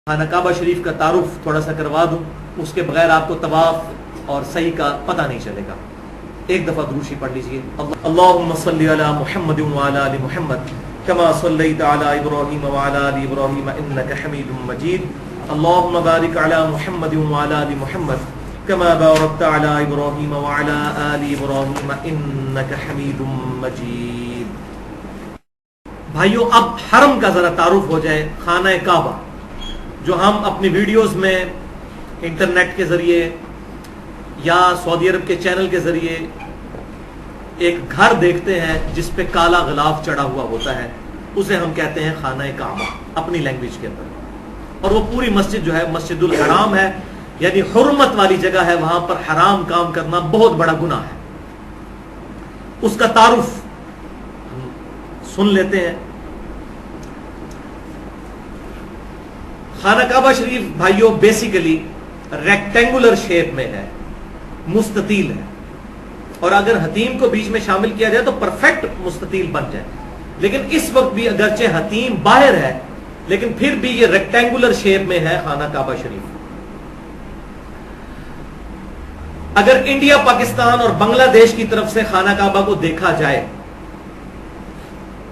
خانہ کعبہ شریف کا تعارف تھوڑا سا کروا دوں، اس کے بغیر آپ کو طواف اور سعی کا پتہ نہیں چلے گا۔ ایک دفعہ درود شریف پڑھ لیجئے۔ اللہم صلی علی محمد وعلی آل محمد کما صلیت علی ابراہیم وعلی آل ابراہیم انک حمید مجید۔ اللہم بارک علی محمد وعلی آل محمد کما بارکت علی ابراہیم وعلی آل ابراہیم انک حمید مجید۔ بھائیو، اب حرم کا ذرا تعارف ہو جائے۔ خانہ کعبہ جو ہم اپنی ویڈیوز میں انٹرنیٹ کے ذریعے یا سعودی عرب کے چینل کے ذریعے ایک گھر دیکھتے ہیں جس پہ کالا غلاف چڑھا ہوا ہوتا ہے، اسے ہم کہتے ہیں خانہ کعبہ اپنی لینگویج کے اندر۔ اور وہ پوری مسجد جو ہے مسجد الحرام ہے، یعنی حرمت والی جگہ ہے، وہاں پر حرام کام کرنا بہت بڑا گناہ ہے۔ اس کا تعارف سن لیتے ہیں۔ خانہ کعبہ شریف بھائیو بیسیکلی ریکٹینگولر شیپ میں ہے، مستطیل ہے، اور اگر حتیم کو بیچ میں شامل کیا جائے تو پرفیکٹ مستطیل بن جائے، لیکن اس وقت بھی اگرچہ حتیم باہر ہے لیکن پھر بھی یہ ریکٹینگولر شیپ میں ہے خانہ کعبہ شریف۔ اگر انڈیا، پاکستان اور بنگلہ دیش کی طرف سے خانہ کعبہ کو دیکھا جائے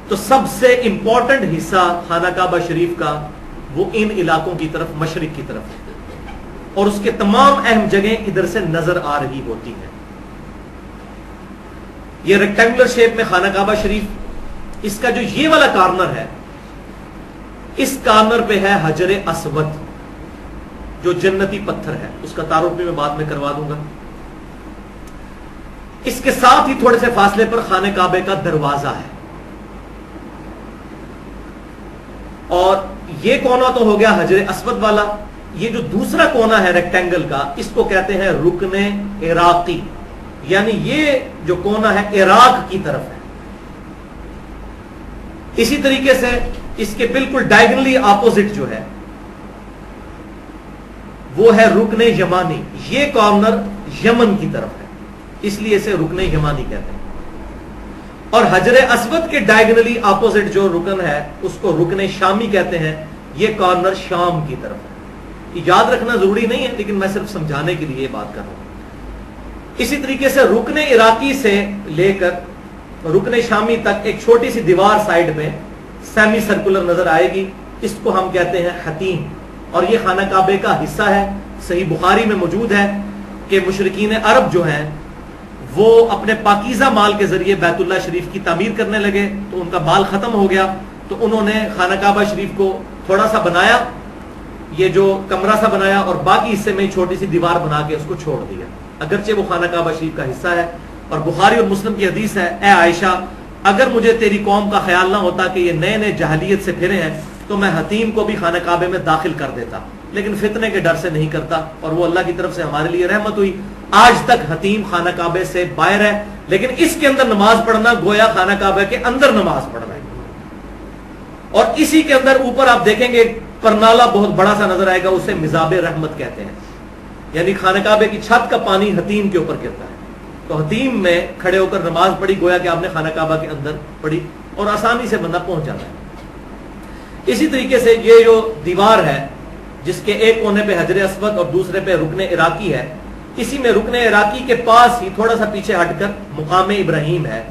تو سب سے امپورٹنٹ حصہ خانہ کعبہ شریف کا وہ ان علاقوں کی طرف، مشرق کی طرف ہے، اور اس کے تمام اہم جگہیں ادھر سے نظر آ رہی ہوتی ہیں۔ یہ ریکٹینگولر شیپ میں خانہ کعبہ شریف، اس کا جو یہ والا کارنر ہے، اس کارنر پہ ہے حجر اسود جو جنتی پتھر ہے، اس کا تعارف بھی میں بعد میں کروا دوں گا۔ اس کے ساتھ ہی تھوڑے سے فاصلے پر خانہ کعبے کا دروازہ ہے، اور یہ کونا تو ہو گیا حجر اسود والا۔ یہ جو دوسرا کونا ہے ریکٹینگل کا، اس کو کہتے ہیں رکن عراقی، یعنی یہ جو کونا ہے عراق کی طرف ہے۔ اسی طریقے سے اس کے بالکل ڈائیگنلی اپوزٹ جو ہے وہ ہے رکن یمانی، یہ کارنر یمن کی طرف ہے، اس لیے اسے رکن یمانی کہتے ہیں۔ اور حجر اسود کے ڈائیگنلی اپوزٹ جو رکن ہے اس کو رکن شامی کہتے ہیں، یہ کارنر شام کی طرف ہے۔ یہ یاد رکھنا ضروری نہیں ہے، لیکن میں صرف سمجھانے کے لیے یہ بات کر رہا ہوں۔ اسی طریقے سے رکن عراقی سے لے کر رکن شامی تک ایک چھوٹی سی دیوار سائیڈ میں سیمی سرکولر نظر آئے گی، اس کو ہم کہتے ہیں حتیم، اور یہ خانہ کعبے کا حصہ ہے۔ صحیح بخاری میں موجود ہے کہ مشرکین عرب جو ہیں وہ اپنے پاکیزہ مال کے ذریعے بیت اللہ شریف کی تعمیر کرنے لگے، تو ان کا مال ختم ہو گیا، تو انہوں نے خانہ کعبہ شریف کو تھوڑا سا بنایا، یہ جو کمرہ سا بنایا، اور باقی حصے میں چھوٹی سی دیوار بنا کے اس کو چھوڑ دیا، اگرچہ وہ خانہ کعبہ شریف کا حصہ ہے۔ اور بخاری اور مسلم کی حدیث ہے، اے عائشہ، اگر مجھے تیری قوم کا خیال نہ ہوتا کہ یہ نئے نئے جاہلیت سے پھرے ہیں تو میں حتیم کو بھی خانہ کعبے میں داخل کر دیتا، لیکن فتنے کے ڈر سے نہیں کرتا، اور وہ اللہ کی طرف سے ہمارے لیے رحمت ہوئی۔ آج تک حتیم خانہ کعبے سے باہر ہے، لیکن اس کے اندر نماز پڑھنا گویا خانہ کعبہ کے اندر نماز پڑھنا ہے۔ اور اسی کے اندر اوپر آپ دیکھیں گے پرنالا بہت بڑا سا نظر آئے گا، اسے مزاب رحمت کہتے ہیں، یعنی خانہ کعبے کی چھت کا پانی حتیم کے اوپر گرتا ہے، تو حتیم میں کھڑے ہو کر نماز پڑھی گویا کہ آپ نے خانہ کعبہ کے اندر پڑھی، اور آسانی سے بندہ پہنچ جاتا ہے۔ اسی طریقے سے یہ جو دیوار ہے جس کے ایک کونے پہ حجر اسود اور دوسرے پہ رکن عراقی ہے، اسی میں رکن عراقی کے پاس ہی تھوڑا سا پیچھے ہٹ کر مقام ابراہیم ہے،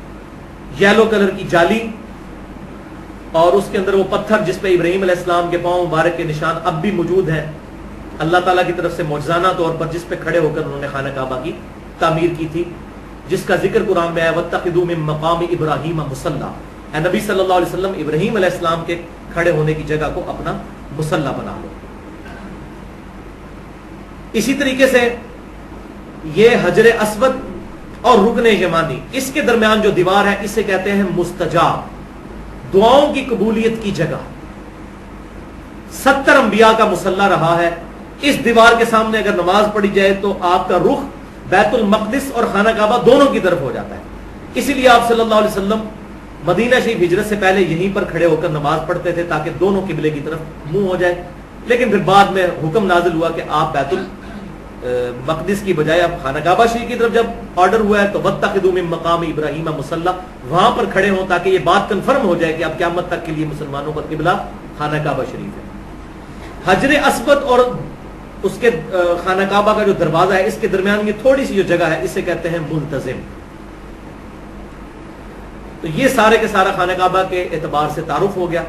یلو کلر کی جالی، اور اس کے اندر وہ پتھر جس پہ ابراہیم علیہ السلام کے پاؤں مبارک کے نشان اب بھی موجود ہیں، اللہ تعالیٰ کی طرف سے معجزانہ طور پر، جس پہ کھڑے ہو کر انہوں نے خانہ کعبہ کی تعمیر کی تھی، جس کا ذکر قرآن میں ہے وَاتَّخِذُوا مِن مَّقَامِ إِبْرَاهِيمَ مُصَلًّى، اے نبی صلی اللہ علیہ وسلم ابراہیم علیہ السلام کے کھڑے ہونے کی جگہ کو اپنا مصلی بنا لو۔ اسی طریقے سے یہ حجر اسود اور رکن یمانی، اس کے درمیان جو دیوار ہے اسے کہتے ہیں مستجاب، دعاؤں کی قبولیت کی جگہ۔ 70 انبیاء کا مصلی رہا ہے۔ اس دیوار کے سامنے اگر نماز پڑھی جائے تو آپ کا رخ بیت المقدس اور خانہ کعبہ دونوں کی طرف ہو جاتا ہے۔ اسی لیے آپ صلی اللہ علیہ وسلم مدینہ شریف ہجرت سے پہلے یہیں پر کھڑے ہو کر نماز پڑھتے تھے تاکہ دونوں قبلے کی طرف منہ ہو جائے، لیکن پھر بعد میں حکم نازل ہوا کہ آپ بیت المقدس کی بجائے آپ خانہ کعبہ شریف کی طرف جب آرڈر ہوا ہے تو وَاتَّخِذُوا مِن مَّقَامِ إِبْرَاهِيمَ مُصَلًّى، وہاں پر کھڑے ہوں تاکہ یہ بات کنفرم ہو جائے کہ اب قیامت تک کے لیے مسلمانوں کا قبلہ خانہ کعبہ شریف ہے۔ حجر اسود اور اس کے خانہ کعبہ کا جو دروازہ ہے اس کے درمیان یہ تھوڑی سی جو جگہ ہے اسے کہتے ہیں ملتزم. تو یہ سارے کے سارا خانہ کعبہ کے اعتبار سے تعارف ہو گیا.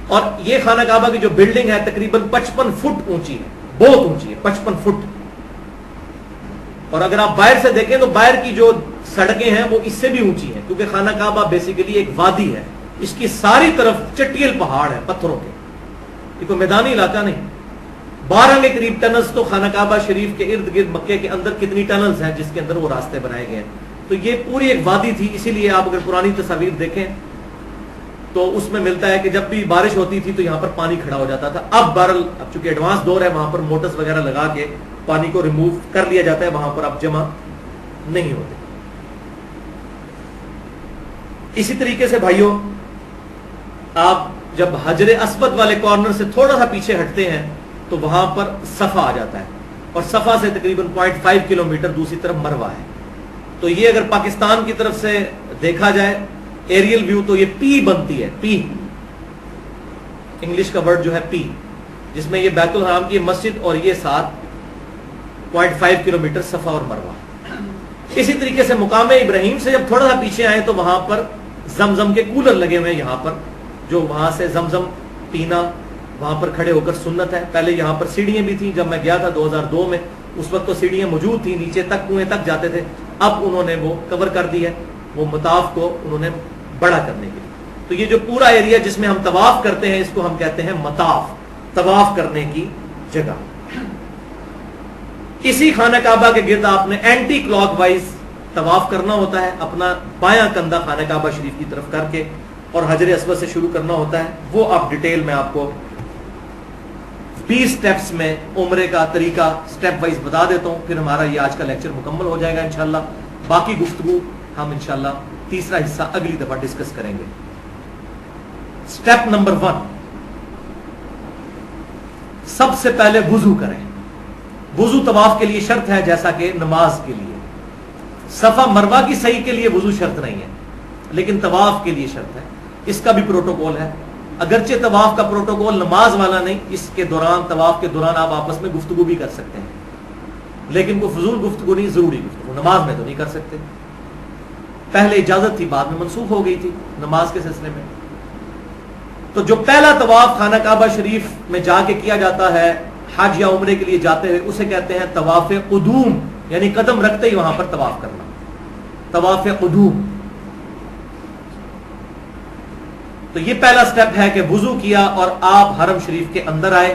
اور یہ خانہ کعبہ کی جو بلڈنگ ہے تقریباً 55 فٹ اونچی ہے, بہت اونچی ہے, 55 فٹ. اور اگر آپ باہر سے دیکھیں تو باہر کی جو سڑکیں ہیں وہ اس سے بھی اونچی ہیں, کیونکہ خانہ کعبہ بیسیکلی ایک وادی ہے, اس کی ساری طرف چٹیل پہاڑ ہے پتھروں کے, یہ کوئی میدانی علاقہ نہیں. 12 کے قریب ٹنلز تو خانہ کعبہ شریف کے ارد گرد مکے کے اندر کتنی ٹنلز ہیں جس کے اندر وہ راستے بنائے گئے ہیں. تو یہ پوری ایک وادی تھی, اسی لیے آپ اگر پرانی تصاویر دیکھیں تو اس میں ملتا ہے کہ جب بھی بارش ہوتی تھی تو یہاں پر پانی کھڑا ہو جاتا تھا. اب بہرحال اب چونکہ ایڈوانس دور ہے وہاں پر موٹرز وغیرہ لگا کے پانی کو ریموو کر لیا جاتا ہے, وہاں پر اب جمع نہیں ہوتے. اسی طریقے سے بھائیوں آپ جب حجر اسود والے کارنر سے تھوڑا سا پیچھے ہٹتے ہیں تو وہاں پر صفا آ جاتا ہے, اور صفا سے تقریباً 0.5 کلومیٹر دوسری طرف مروہ ہے. تو یہ اگر پاکستان کی طرف سے دیکھا جائے ایریل ویو تو یہ پی بنتی ہے, پی انگلش کا ورڈ جو ہے پی, جس میں یہ بیت الحرام کی مسجد اور یہ ساتھ 0.5 کلومیٹر صفا اور مروہ. اسی طریقے سے مقام ابراہیم سے جب تھوڑا سا پیچھے آئے تو وہاں پر زمزم کے کولر لگے ہوئے ہیں یہاں پر, جو وہاں سے زمزم پینا وہاں پر کھڑے ہو کر سنت ہے. پہلے یہاں پر سیڑھیاں بھی تھیں, جب میں گیا تھا 2002 میں اس وقت تو سیڑھیاں موجود تھیں, نیچے تک کنویں تک جاتے تھے. اب انہوں نے وہ کور کر دی ہے, وہ مطاف کو انہوں نے بڑا کرنے کے لیے. تو یہ جو پورا ایریا جس میں ہم طواف کرتے ہیں اس کو ہم کہتے ہیں مطاف, طواف کرنے کی جگہ. اسی خانہ کعبہ کے گرد آپ نے اینٹی کلاک وائز طواف کرنا ہوتا ہے, اپنا بایاں کندھا خانہ کعبہ شریف کی طرف کر کے, اور حجر اسود سے شروع کرنا ہوتا ہے. وہ آپ ڈیٹیل میں آپ کو 20 سٹیپس میں عمرے کا طریقہ سٹیپ وائز بتا دیتا ہوں, پھر ہمارا یہ آج کا لیکچر مکمل ہو جائے گا انشاءاللہ. باقی گفتگو ہم انشاءاللہ تیسرا حصہ اگلی دفعہ ڈسکس کریں گے. سٹیپ نمبر 1, سب سے پہلے وضو کریں. وضو طواف کے لیے شرط ہے جیسا کہ نماز کے لیے. صفا مروہ کی صحیح کے لیے وضو شرط نہیں ہے, لیکن طواف کے لیے شرط ہے. اس کا بھی پروٹوکول ہے, اگرچہ طواف کا پروٹوکول نماز والا نہیں, اس کے دوران طواف کے دوران آپ آپس میں گفتگو بھی کر سکتے ہیں, لیکن کوئی فضول گفتگو نہیں, ضروری گفتگو. نماز میں تو نہیں کر سکتے, پہلے اجازت تھی بعد میں منسوخ ہو گئی تھی نماز کے سلسلے میں. تو جو پہلا طواف خانہ کعبہ شریف میں جا کے کیا جاتا ہے حج یا عمرے کے لیے جاتے ہوئے, اسے کہتے ہیں طواف قدوم, یعنی قدم رکھتے ہی وہاں پر طواف کرنا, طواف قدوم. تو یہ پہلا سٹیپ ہے کہ وضو کیا اور آپ حرم شریف کے اندر آئے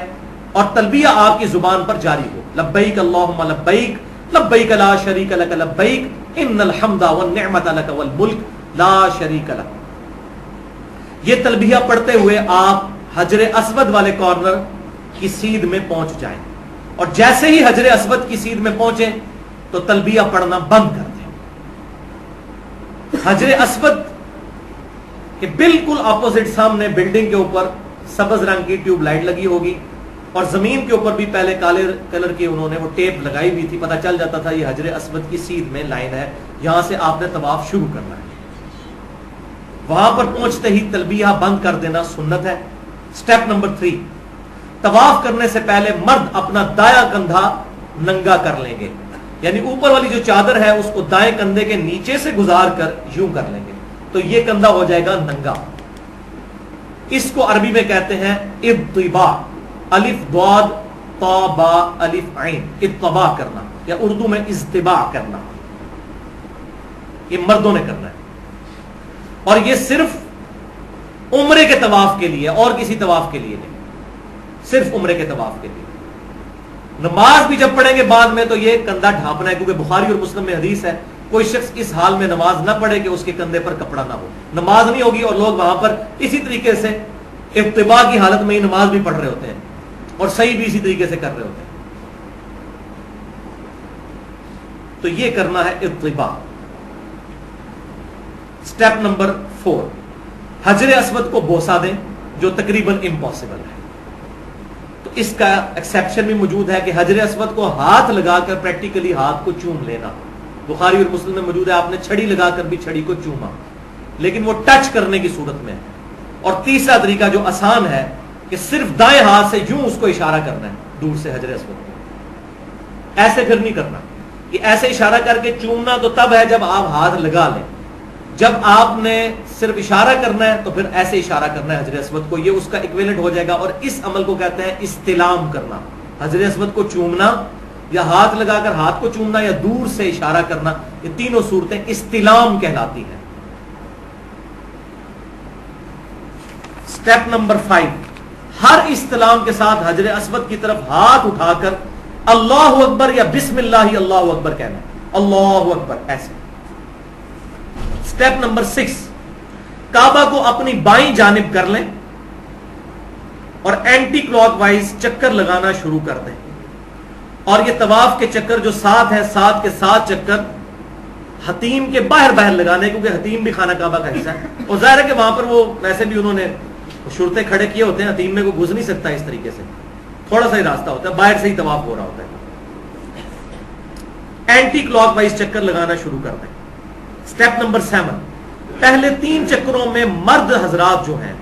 اور تلبیہ آپ کی زبان پر جاری ہو, لبیک اللہم لبیک لبیک لا شریک لک لبیک ان الحمد والنعمت لک والملک لا شریک لک. یہ تلبیہ پڑھتے ہوئے آپ حجر اسود والے کارنر کی سیدھ میں پہنچ جائیں, اور جیسے ہی حجر اسود کی سیدھ میں پہنچیں تو تلبیہ پڑھنا بند کر دیں. حجر اسود کہ بالکل اپوزٹ سامنے بلڈنگ کے اوپر سبز رنگ کی ٹیوب لائٹ لگی ہوگی, اور زمین کے اوپر بھی پہلے کالے کلر کی انہوں نے وہ ٹیپ لگائی ہوئی تھی, پتہ چل جاتا تھا یہ حجر اسود کی سیدھ میں لائن ہے, یہاں سے آپ نے طواف شروع کرنا ہے. وہاں پر پہنچتے ہی تلبیہ بند کر دینا سنت ہے. سٹیپ نمبر 3, طواف کرنے سے پہلے مرد اپنا دایاں کندھا ننگا کر لیں گے, یعنی اوپر والی جو چادر ہے اس کو دائیں کندھے کے نیچے سے گزار کر یوں کر لیں گے, تو یہ کندھا ہو جائے گا ننگا. اس کو عربی میں کہتے ہیں اطباع, الف ضاد طا با الف عین, اطباع کرنا, یا اردو میں اجتباع کرنا. یہ مردوں نے کرنا ہے, اور یہ صرف عمرے کے طواف کے لیے, اور کسی طواف کے لیے نہیں, صرف عمرے کے طواف کے لیے. نماز بھی جب پڑھیں گے بعد میں تو یہ کندھا ڈھانپنا ہے, کیونکہ بخاری اور مسلم میں حدیث ہے کوئی شخص اس حال میں نماز نہ پڑھے کہ اس کے کندھے پر کپڑا نہ ہو. نماز نہیں ہوگی اور لوگ وہاں پر اسی طریقے سے ابتباع کی حالت میں ہی نماز بھی پڑھ رہے ہوتے ہیں اور صحیح بھی اسی طریقے سے کر رہے ہوتے ہیں. تو یہ کرنا ہے ابتباع. سٹیپ نمبر 4, حجر اسود کو بوسہ دیں, جو تقریباً امپاسبل ہے. تو اس کا ایکسیپشن بھی موجود ہے کہ حجر اسود کو ہاتھ لگا کر پریکٹیکلی ہاتھ کو چوم لینا. بخاری اور مسلم میں موجود ہے آپ نے چھڑی لگا کر بھی چھڑی کو چوما, لیکن وہ ٹچ کرنے کی صورت میں ہے. اور تیسرا طریقہ جو آسان ہے, کہ صرف دائیں ہاتھ سے یوں اس کو اشارہ کرنا ہے دور سے حجر اسود کو، ایسے پھر نہیں کرنا. کہ ایسے اشارہ کر کے چومنا تو تب ہے جب آپ ہاتھ لگا لیں، جب آپ نے صرف اشارہ کرنا ہے تو پھر ایسے اشارہ کرنا ہے حجر اسود کو، یہ اس کا ایکویلنٹ ہو جائے گا. اور اس عمل کو کہتے ہیں استلام کرنا. حجر اسود کو چومنا یا ہاتھ لگا کر ہاتھ کو چومنا یا دور سے اشارہ کرنا، یہ تینوں صورتیں استلام کہلاتی ہیں. سٹیپ نمبر 5، ہر استلام کے ساتھ حجر اسود کی طرف ہاتھ اٹھا کر اللہ اکبر یا بسم اللہ اللہ اکبر کہنا ہے. اللہ اکبر ایسے. سٹیپ نمبر 6، کعبہ کو اپنی بائیں جانب کر لیں اور اینٹی کلاک وائز چکر لگانا شروع کر دیں. اور یہ طواف کے چکر جو 7 ہیں، 7 کے 7 چکر حتیم کے باہر باہر لگانے، کیونکہ حتیم بھی خانہ کعبہ کا حصہ ہے. اور ظاہر ہے کہ وہاں پر وہ ویسے بھی انہوں نے شرطیں کھڑے کیے ہوتے ہیں، حتیم میں کوئی گھس نہیں سکتا اس طریقے سے، تھوڑا سا ہی راستہ ہوتا ہے، باہر سے ہی طواف ہو رہا ہوتا ہے. اینٹی کلاک وائز چکر لگانا شروع کر دیں. سٹیپ نمبر 7، پہلے 3 چکروں میں مرد حضرات جو ہیں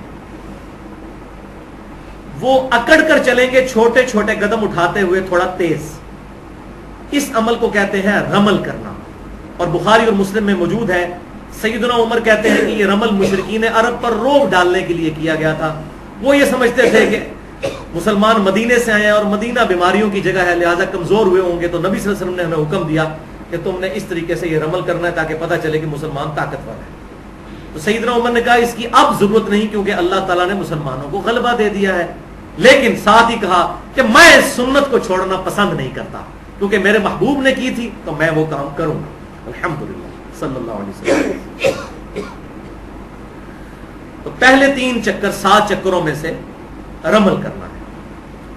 وہ اکڑ کر چلیں گے، چھوٹے چھوٹے قدم اٹھاتے ہوئے تھوڑا تیز. اس عمل کو کہتے ہیں رمل کرنا. اور بخاری اور مسلم میں موجود ہے، سیدنا عمر کہتے ہیں کہ یہ رمل مشرکین عرب پر روب ڈالنے کے لیے کیا گیا تھا. وہ یہ سمجھتے تھے کہ مسلمان مدینے سے آئے ہیں اور مدینہ بیماریوں کی جگہ ہے، لہذا کمزور ہوئے ہوں گے، تو نبی صلی اللہ علیہ وسلم نے ہمیں حکم دیا کہ تم نے اس طریقے سے یہ رمل کرنا ہے تاکہ پتہ چلے کہ مسلمان طاقتور ہے. تو سیدنا عمر نے کہا اس کی اب ضرورت نہیں، کیونکہ اللہ تعالیٰ نے مسلمانوں کو غلبہ دے دیا ہے. لیکن ساتھ ہی کہا کہ میں اس سنت کو چھوڑنا پسند نہیں کرتا، کیونکہ میرے محبوب نے کی تھی تو میں وہ کام کروں گا. الحمدللہ صلی اللہ علیہ وسلم. تو پہلے 3 چکر 7 چکروں میں سے رمل کرنا ہے.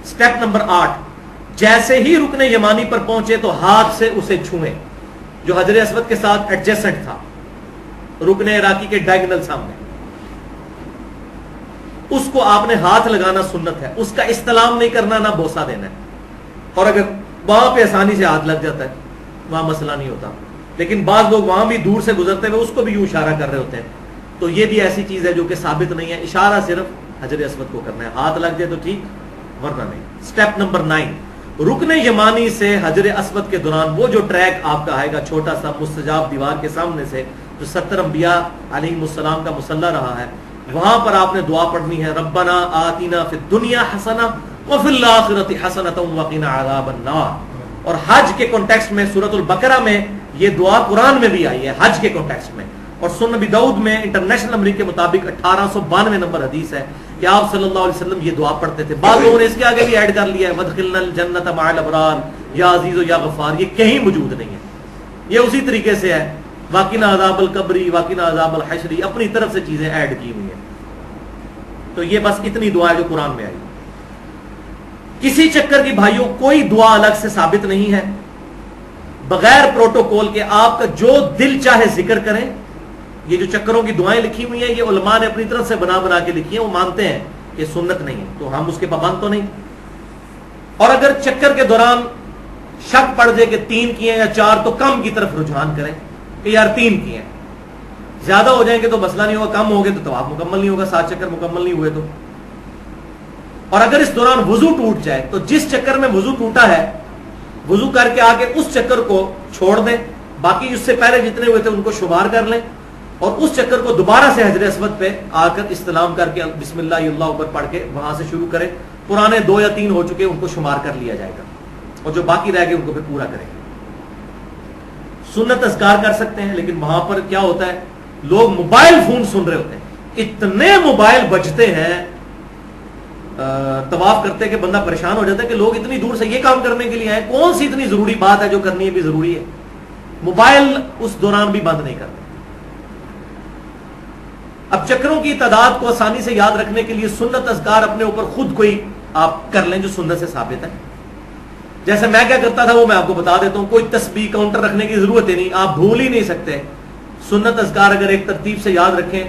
سٹیپ نمبر 8، جیسے ہی رکن یمانی پر پہنچے تو ہاتھ سے اسے چھوئیں، جو حجر اسود کے ساتھ ایڈجسنٹ تھا، رکن عراقی کے ڈائگنل سامنے. اس کو آپ نے ہاتھ لگانا سنت ہے، اس کا استلام نہیں کرنا، نہ بوسہ دینا ہے. اور اگر وہاں پہ آسانی سے ہاتھ لگ جاتا ہے وہاں مسئلہ نہیں ہوتا، لیکن بعض لوگ وہاں بھی دور سے گزرتے ہوئے اس کو بھی یوں اشارہ کر رہے ہوتے ہیں، تو یہ بھی ایسی چیز ہے جو کہ ثابت نہیں ہے. اشارہ صرف حجر اسود کو کرنا ہے، ہاتھ لگ جائے تو ٹھیک ورنہ نہیں. سٹیپ نمبر 9، رکن یمانی سے حجر اسود کے دوران وہ جو ٹریک آپ کا آئے گا چھوٹا سا مستجاب دیوار کے سامنے سے، جو 70 انبیاء علیہم السلام کا مصلی رہا ہے، وہاں پر آپ نے دعا پڑھنی ہے، ربنا آتنا فی الدنیا حسنہ وفی الآخرۃ حسنۃ وقنا عذاب النار. اور حج کے کانٹیکسٹ میں سورۃ البقرہ میں یہ دعا قرآن میں بھی آئی ہے حج کے کانٹیکسٹ میں. اور سنن نبی داؤد میں انٹرنیشنل نمبر کے مطابق 1892 نمبر حدیث ہے کہ آپ صلی اللہ علیہ وسلم یہ دعا پڑھتے تھے. بعض لوگوں نے اس کے آگے بھی ایڈ کر لیا ہے وادخلنا الجنۃ مع الابرار یا عزیز و یا غفار. یہ کہیں موجود نہیں ہے، یہ اسی طریقے سے ہے واقعنا عذاب القبری واقعنا عذاب الحشری، اپنی طرف سے چیزیں ایڈ کی ہوئی ہیں. تو یہ بس اتنی دعا ہے جو قرآن میں آئی. کسی چکر کی بھائیوں کوئی دعا الگ سے ثابت نہیں ہے، بغیر پروٹوکول کے آپ کا جو دل چاہے ذکر کریں. یہ جو چکروں کی دعائیں لکھی ہوئی ہیں یہ علماء نے اپنی طرف سے بنا بنا کے لکھی ہیں، وہ مانتے ہیں کہ سنت نہیں ہے تو ہم اس کے پابند تو نہیں. اور اگر چکر کے دوران شک پڑ جائے کہ 3 کیے یا 4 تو کم کی طرف رجحان کریں کہ یار 3 کیے ہیں. زیادہ ہو جائیں گے تو مسئلہ نہیں ہوگا، کم ہو گئے تو طواف مکمل نہیں ہوگا، 7 چکر مکمل نہیں ہوئے تو. اور اگر اس دوران وضو ٹوٹ جائے تو جس چکر میں وضو ٹوٹا ہے وضو کر کے آ کے اس چکر کو چھوڑ دیں، باقی اس سے پہلے جتنے ہوئے تھے ان کو شمار کر لیں، اور اس چکر کو دوبارہ سے حجر اسود پہ آ کر استلام کر کے بسم اللہ اللہ اکبر پڑھ کے وہاں سے شروع کریں. پرانے 2 یا 3 ہو چکے ان کو شمار کر لیا جائے گا، اور جو باقی رہ گئے ان کو پھر پورا کریں گے. سنت اذکار کر سکتے ہیں، لیکن وہاں پر کیا ہوتا ہے لوگ موبائل فون سن رہے ہوتے ہیں، اتنے موبائل بجتے ہیں طواف کرتے کہ بندہ پریشان ہو جاتا ہے کہ لوگ اتنی دور سے یہ کام کرنے کے لیے آئے، کون سی اتنی ضروری بات ہے جو کرنی ہے بھی ضروری ہے. موبائل اس دوران بھی بند نہیں کرتے. اب چکروں کی تعداد کو آسانی سے یاد رکھنے کے لیے سنت اذکار اپنے اوپر خود کوئی آپ کر لیں جو سنت سے ثابت ہے. جیسے میں کیا کرتا تھا وہ میں آپ کو بتا دیتا ہوں. کوئی تسبیح کاؤنٹر رکھنے کی ضرورت ہی نہیں، آپ بھول ہی نہیں سکتے. سنت اذکار اگر ایک ترتیب سے یاد رکھیں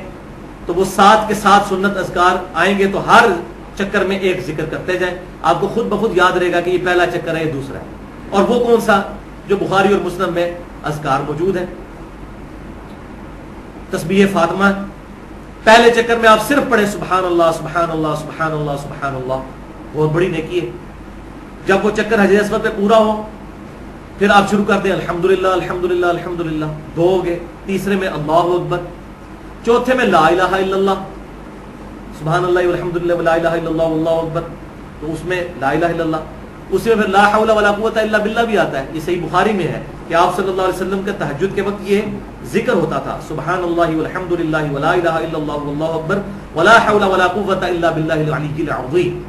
تو وہ 7 کے 7 سنت اذکار آئیں گے، تو ہر چکر میں ایک ذکر کرتے جائیں، آپ کو خود بخود یاد رہے گا کہ یہ پہلا چکر ہے یہ دوسرا ہے. اور وہ کون سا جو بخاری اور مسلم میں اذکار موجود ہے. تسبیح فاطمہ پہلے چکر میں آپ صرف پڑھیں سبحان اللہ سبحان اللہ سبحان اللہ سبحان اللہ، بہت بڑی نیکی ہے. جب وہ چکر حجر اسود پہ پورا ہو پھر آپ شروع کر دیں الحمدللہ الحمدللہ الحمدللہ. 2 ہو گئے. تیسرے میں اللہ اکبر. چوتھے میں لا الہ الا اللہ سبحان اللہ والحمدللہ ولا الہ الا اللہ واللہ اکبر. تو اس میں لا الہ الا اللہ، اس میں پھر لا حول ولا قوت الا باللہ بھی آتا ہے. یہ صحیح بخاری میں ہے کہ آپ صلی اللہ علیہ وسلم کا تہجد کے وقت یہ ذکر ہوتا تھا سبحان اللہ والحمدللہ ولا الہ الا اللہ واللہ اکبر ولا حول ولا قوت الا باللہ العلی العظیم.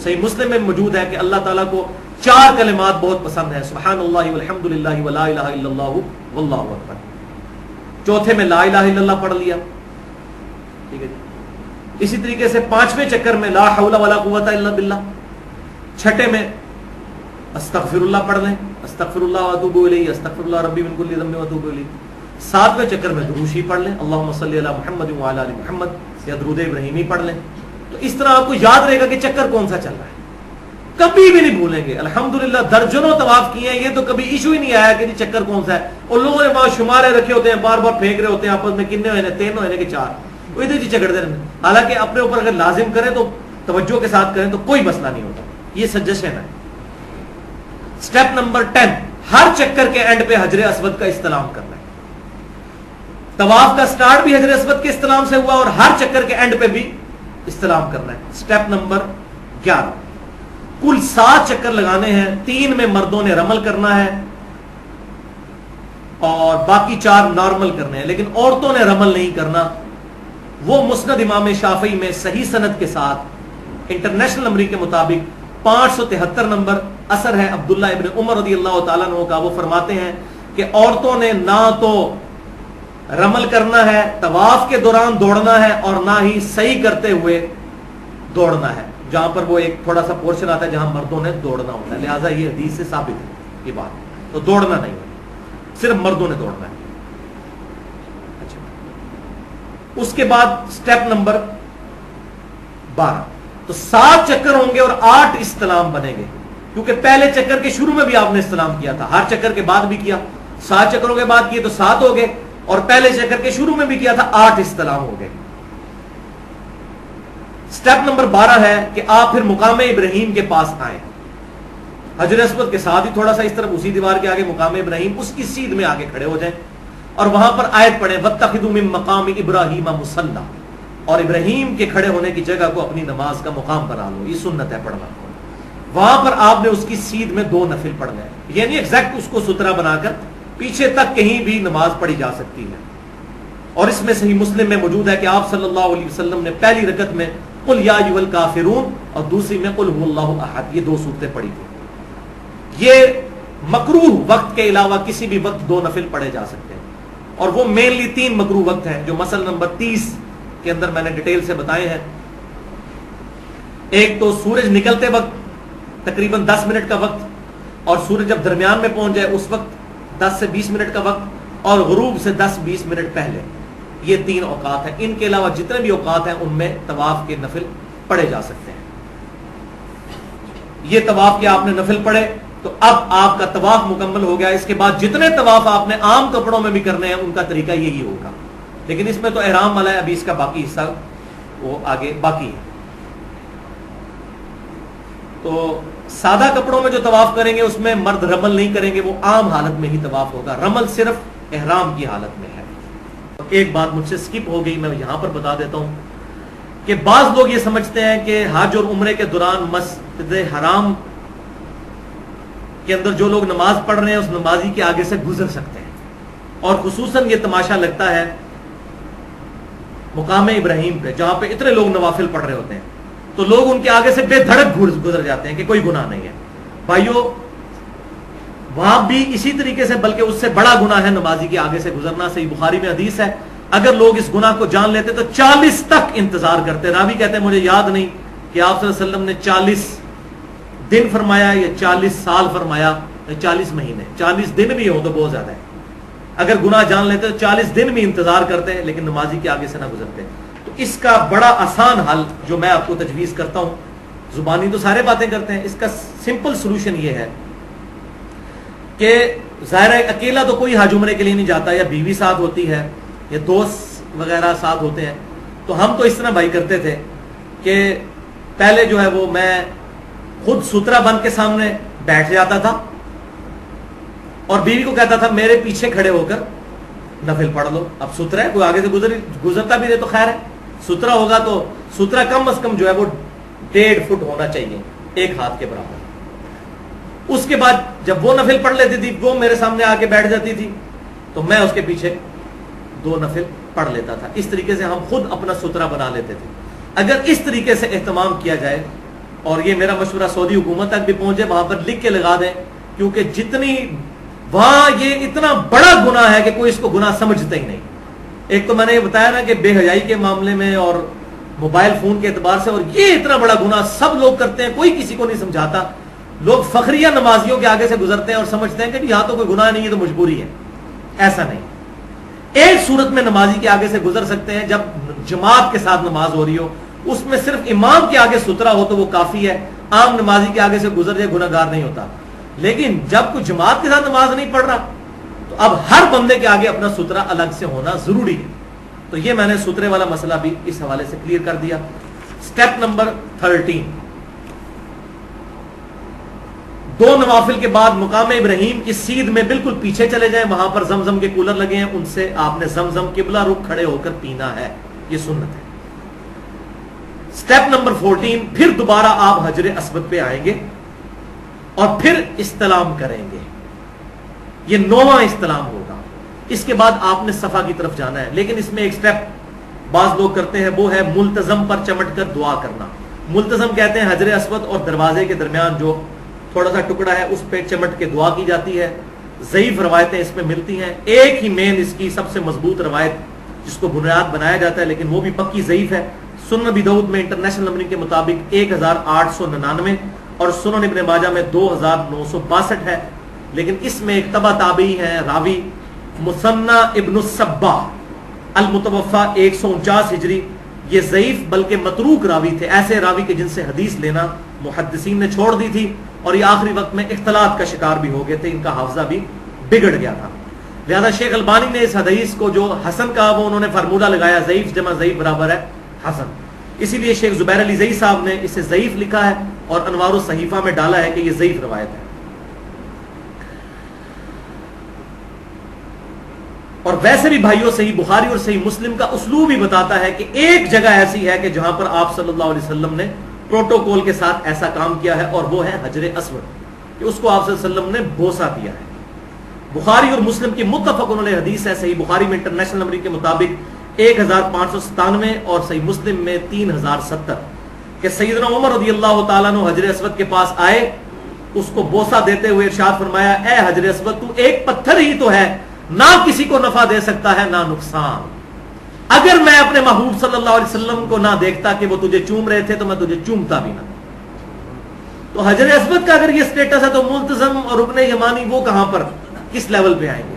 صحیح مسلم میں موجود ہے کہ اللہ تعالیٰ کو 4 کلمات بہت پسند ہیں، سبحان اللہ والحمدللہ ولا الہ الا اللہ واللہ اکبر. چوتھے میں لا الہ الا اللہ پڑھ لیا. ٹھیک ہے جی. اسی طریقے سے 5ویں چکر میں لا حول ولا قوت الا باللہ. چھٹے میں استغفر اللہ پڑھ لیں استغفر اللہ واتوب الیہ استغفر اللہ ربی من کل ذنب واتوب الیہ. 7ویں چکر میں درود شریف پڑھ لیں اللہم صلی علی محمد وعلی آل محمد یا درود ابراہیمی پڑھ لیں. تو اس طرح آپ کو یاد رہے گا کہ چکر کون سا چل رہا ہے، کبھی بھی نہیں بھولیں گے. الحمدللہ درجنوں طواف کیے ہیں، یہ تو کبھی ایشو ہی نہیں آیا کہ جی چکر کون سا ہے. اور لوگوں نے وہاں شمارے رکھے ہوتے ہیں، بار بار پھینک رہے ہوتے ہیں آپس میں کتنے ہوئے ہیں 3 ہوئے ہیں کہ 4، وہ ادھر جی چکر دے رہے ہیں. حالانکہ اپنے اوپر اگر لازم کریں تو توجہ کے ساتھ کریں تو کوئی مسئلہ نہیں ہوتا. یہ سجیشن ہے. سٹیپ نمبر 10، ہر چکر کے اینڈ پہ حجر اسود کا استلام کرنا ہے. طواف کا سٹارٹ بھی حجر اسود کے استلام سے ہوا اور ہر چکر کے اینڈ پہ بھی استلام کرنا ہے. سٹیپ نمبر 11، کل 7 چکر لگانے ہیں. 3 میں مردوں نے رمل کرنا ہے اور باقی 4 نارمل کرنے ہیں، لیکن عورتوں نے رمل نہیں کرنا. وہ مسند امام شافعی میں صحیح سند کے ساتھ انٹرنیشنل نمبر کے مطابق 573 نمبر اثر ہے عبداللہ ابن عمر رضی اللہ تعالیٰ عنہ کا. وہ فرماتے ہیں کہ عورتوں نے نہ تو رمل کرنا ہے، طواف کے دوران دوڑنا ہے، اور نہ ہی صحیح کرتے ہوئے دوڑنا ہے. جہاں پر وہ ایک تھوڑا سا پورشن آتا ہے جہاں مردوں نے دوڑنا ہوتا ہے، لہٰذا یہ حدیث سے ثابت ہے یہ بات. تو دوڑنا نہیں ہے، صرف مردوں نے دوڑنا ہے. اچھا، اس کے بعد سٹیپ نمبر 12، تو 7 چکر ہوں گے اور 8 استلام بنیں گے، کیونکہ پہلے چکر کے شروع میں بھی آپ نے استلام کیا تھا، ہر چکر کے بعد بھی کیا. 7 چکروں کے بعد کیے تو 7 ہو گئے، اور پہلے چکر کے شروع میں بھی کیا تھا 8 استلام ہو گئے. سٹیپ نمبر 12 ہے کہ آپ پھر مقام ابراہیم کے پاس آئیں. حجر اسود کے ساتھ ہی تھوڑا سا اس طرف اسی دیوار کے آگے مقام ابراہیم، اس کی سیدھ میں آگے کھڑے ہو جائیں اور وہاں پر آیت پڑھیں وَاتَّخِذُوا مِن مَقَامِ إِبْرَاهِيمَ مُصَلًّى، اور ابراہیم کے کھڑے ہونے کی جگہ کو اپنی نماز کا مقام بنا لو. یہ سنت ہے پڑھنا. وہاں پر آپ نے اس کی سیدھ میں 2 نفل پڑھنے ہیں، یعنی ایگزیکٹ اس کو سترا بنا کر پیچھے تک کہیں بھی نماز پڑھی جا سکتی ہے. اور اس میں صحیح مسلم میں موجود ہے کہ آپ صلی اللہ علیہ وسلم نے پہلی رکعت میں قل یا ایھا الکافرون اور دوسری میں قل ھو اللہ احد، یہ 2 سورتیں پڑھی تھی. یہ مکروہ وقت کے علاوہ کسی بھی وقت 2 نفل پڑھے جا سکتے ہیں، اور وہ مینلی 3 مکروہ وقت ہیں جو مسئلہ نمبر 30 کے اندر میں نے ڈیٹیل سے بتائے ہیں. ایک تو سورج نکلتے وقت تقریباً 10 منٹ کا وقت، اور سورج جب درمیان میں پہنچ جائے اس وقت 10 سے 20 منٹ کا وقت، اور غروب سے 10-20 منٹ پہلے. یہ 3 اوقات ہیں. ان کے علاوہ جتنے بھی اوقات ہیں ان میں طواف کے نفل پڑھے جا سکتے ہیں. یہ طواف کے آپ نے نفل پڑھے تو اب آپ کا طواف مکمل ہو گیا. اس کے بعد جتنے طواف آپ نے عام کپڑوں میں بھی کرنے ہیں ان کا طریقہ یہی ہوگا، لیکن اس میں تو احرام والا ہے، ابھی اس کا باقی حصہ وہ آگے باقی ہے. تو سادہ کپڑوں میں جو طواف کریں گے اس میں مرد رمل نہیں کریں گے، وہ عام حالت میں ہی طواف ہوگا. رمل صرف احرام کی حالت میں ہے. ایک بات مجھ سے سکپ ہو گئی، میں یہاں پر بتا دیتا ہوں کہ بعض لوگ یہ سمجھتے ہیں کہ حج اور عمرے کے دوران مسجد حرام کے اندر جو لوگ نماز پڑھ رہے ہیں اس نمازی کے آگے سے گزر سکتے ہیں، اور خصوصاً یہ تماشا لگتا ہے مقام ابراہیم پہ جہاں پہ اتنے لوگ نوافل پڑھ رہے ہوتے ہیں، تو لوگ ان کے آگے سے بے دھڑک گزر جاتے ہیں کہ کوئی گناہ نہیں ہے. بھائیو، وہاں بھی اسی طریقے سے بلکہ اس سے بڑا گناہ ہے نمازی کے آگے سے گزرنا. صحیح بخاری میں حدیث ہے، اگر لوگ اس گناہ کو جان لیتے تو 40 تک انتظار کرتے. راوی کہتے ہیں مجھے یاد نہیں کہ آپ صلی اللہ علیہ وسلم نے 40 دن فرمایا یا 40 سال فرمایا یا 40 مہینے. 40 دن بھی ہو تو بہت زیادہ ہے. اگر گناہ جان لیتے تو 40 دن بھی انتظار کرتے ہیں لیکن نمازی کے آگے سے نہ گزرتے. تو اس کا بڑا آسان حل جو میں آپ کو تجویز کرتا ہوں، زبانی تو سارے باتیں کرتے ہیں، اس کا سمپل سولوشن یہ ہے کہ ظاہر ہے اکیلا تو کوئی حج عمرے کے لیے نہیں جاتا، یا بیوی ساتھ ہوتی ہے یا دوست وغیرہ ساتھ ہوتے ہیں. تو ہم تو اس طرح بھائی کرتے تھے کہ پہلے جو ہے وہ میں خود سترا بن کے سامنے بیٹھ جاتا تھا اور بیوی کو کہتا تھا میرے پیچھے کھڑے ہو کر نفل پڑھ لو. اب سترا ہے, کوئی آگے سے گزرتا بھی رہے تو خیر ہے, سترا ہوگا تو سترا کم از کم جو ہے وہ 1.5 فٹ ہونا چاہیے, 1 ہاتھ کے برابر. اس کے بعد جب وہ نفل پڑھ لیتی تھی, وہ میرے سامنے آ کے بیٹھ جاتی تھی, تو میں اس کے پیچھے 2 نفل پڑھ لیتا تھا. اس طریقے سے ہم خود اپنا سترا بنا لیتے تھے. اگر اس طریقے سے اہتمام کیا جائے, اور یہ میرا مشورہ سعودی حکومت تک بھی پہنچے, وہاں پر لکھ کے لگا دیں, کیونکہ جتنی وہاں یہ اتنا بڑا گناہ ہے کہ کوئی اس کو گناہ سمجھتا ہی نہیں. ایک تو میں نے یہ بتایا نا کہ بے حیائی کے معاملے میں اور موبائل فون کے اعتبار سے, اور یہ اتنا بڑا گناہ سب لوگ کرتے ہیں, کوئی کسی کو نہیں سمجھاتا. لوگ فخریہ نمازیوں کے آگے سے گزرتے ہیں اور سمجھتے ہیں کہ یہاں تو کوئی گناہ نہیں ہے, تو مجبوری ہے. ایسا نہیں. ایک صورت میں نمازی کے آگے سے گزر سکتے ہیں, جب جماعت کے ساتھ نماز ہو رہی ہو, اس میں صرف امام کے آگے سترا ہو تو وہ کافی ہے. عام نمازی کے آگے سے گزر جائے گناہ گار نہیں ہوتا. لیکن جب کوئی جماعت کے ساتھ نماز نہیں پڑھ رہا, تو اب ہر بندے کے آگے اپنا سترا الگ سے ہونا ضروری ہے. تو یہ میں نے سترے والا مسئلہ بھی اس حوالے سے کلیئر کر دیا. سٹیپ نمبر 13, 2 نوافل کے بعد مقام ابراہیم کی سیدھ میں بالکل پیچھے چلے جائیں, وہاں پر زمزم کے کولر لگے ہیں, ان سے آپ نے زمزم قبلہ رخ کھڑے ہو کر پینا ہے. یہ سنت ہے. سٹیپ نمبر 14, پھر دوبارہ آپ حجر اسود پہ آئیں گے اور پھر استلام کریں گے. یہ 9واں استلام ہوگا. اس کے بعد آپ نے صفا کی طرف جانا ہے. لیکن اس میں ایک سٹیپ بعض لوگ کرتے ہیں, وہ ہے ملتزم پر چمٹ کر دعا کرنا. ملتزم کہتے ہیں حجر اسود اور دروازے کے درمیان جو تھوڑا سا ٹکڑا ہے, اس پہ چمٹ کے دعا کی جاتی ہے. ضعیف روایتیں اس میں ملتی ہیں. ایک ہی مین اس کی سب سے مضبوط روایت جس کو بنیاد بنایا جاتا ہے, لیکن وہ بھی پکی ضعیف ہے, سنن ابی داؤد میں انٹرنیشنل نمبرنگ کے مطابق 1899 اور سنن ابن ماجہ میں 2962 ہے. لیکن اس میں ایک تبع تابعی ہے راوی مثنى ابن الصباح المتوفى 149 ہجری. یہ ضعیف بلکہ متروک راوی تھے, ایسے راوی کے جن سے حدیث لینا محدثین نے چھوڑ دی تھی, اور یہ آخری وقت میں اختلاط کا شکار بھی ہو گئے تھے, ان کا حافظہ بھی بگڑ گیا تھا. لہذا شیخ البانی نے اس حدیث کو جو حسن کہا, وہ انہوں نے فارمولہ لگایا ضعیف جمع ضعیف برابر ہے حسن. اسی لیے شیخ زبیر علی زئی صاحب نے اسے ضعیف لکھا ہے اور انوار الصحیفہ میں ڈالا ہے کہ یہ ضعیف روایت ہے. اور ویسے بھی بھائیوں صحیح بخاری اور صحیح مسلم کا اسلوب ہی بتاتا ہے کہ ایک جگہ ایسی ہے کہ جہاں پر آپ صلی اللہ علیہ وسلم نے پروٹوکول کے ساتھ ایسا کام کیا ہے, اور وہ ہے حجر اسود, کہ اس کو آپ صلی اللہ علیہ وسلم نے بوسہ دیا ہے. بخاری اور مسلم کی متفق علیہ حدیث ہے. صحیح بخاری میں انٹرنیشنل نمبرنگ کے مطابق 1597 اور صحیح مسلم میں 3070 کہ سیدنا عمر رضی اللہ تعالیٰ عنہ حجر اسود کے پاس آئے, اس کو بوسہ دیتے ہوئے ارشاد فرمایا, اے حجر اسود, تو ایک پتھر ہی تو ہے, نہ کسی کو نفع دے سکتا ہے نہ نقصان. اگر میں اپنے محبوب صلی اللہ علیہ وسلم کو نہ دیکھتا کہ وہ تجھے چوم رہے تھے, تو میں تجھے چومتا بھی نہ. تو حجر اسود کا اگر یہ سٹیٹس ہے, تو ملتزم اور رکن یمانی وہ کہاں پر کس لیول پہ آئیں گے؟